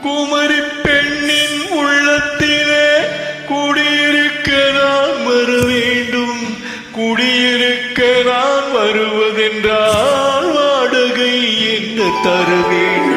குமரி பெண்ணின் உள்ளத்திலே குடியிருக்க நான் வர வேண்டும். குடியிருக்க நான் வருவதென்றால் வாடகை என்ன தர வேண்டும்?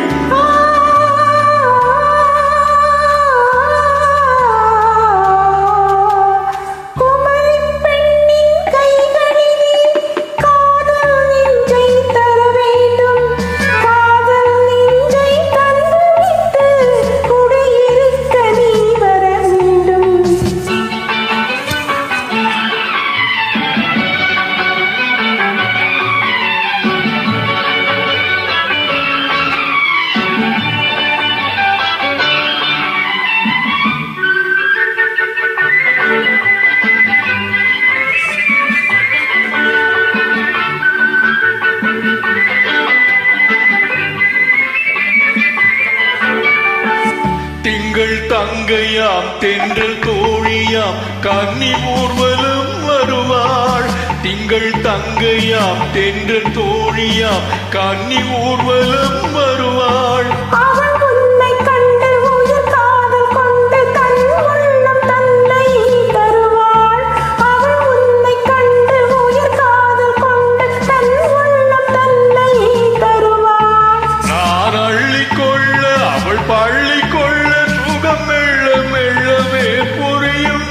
திங்கள் தங்கையாம் தென்றல் தோழியாம் கன்னி ஊர்வலம் வருவாள். திங்கள் தங்கையாம் தென்றல் தோழியாம் கன்னி ஊர்வலம் வருவாள். நான் அள்ளிக்கொள்ள அவள் பள்ளி மெல்லவே புரியும்.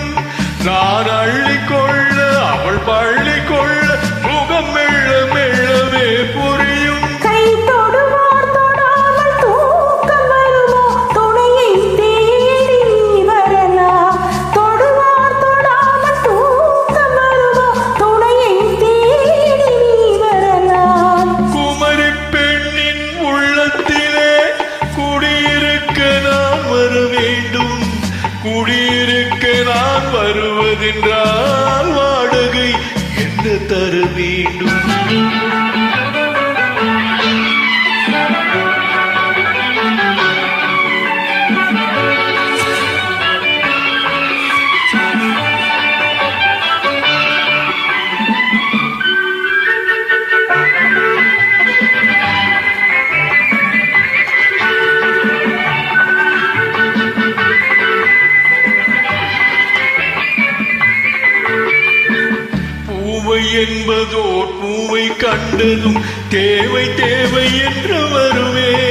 நான் அள்ளிக்கொள்ள அவள் பள்ளி கொள்ள முகம் மெல்லவே புரியும். கை தொடுவார் தொடாமல் தூக்கம் வருமோ? துணையை தேடி வரலாம். தொடுவார் தொடாமல் தூக்கம் வருமோ? துணையை தேடி வரலாம். குமரி பெண்ணின் உள்ளத்திலே குடியிருக்க நான் வர வேண்டும். குடியிருக்க நான் வருவதென்றால் வாடகை என்ன தர வேண்டும்? என்பதோர் பூவை கண்டதும் தேவை தேவை என்று வருவேன்.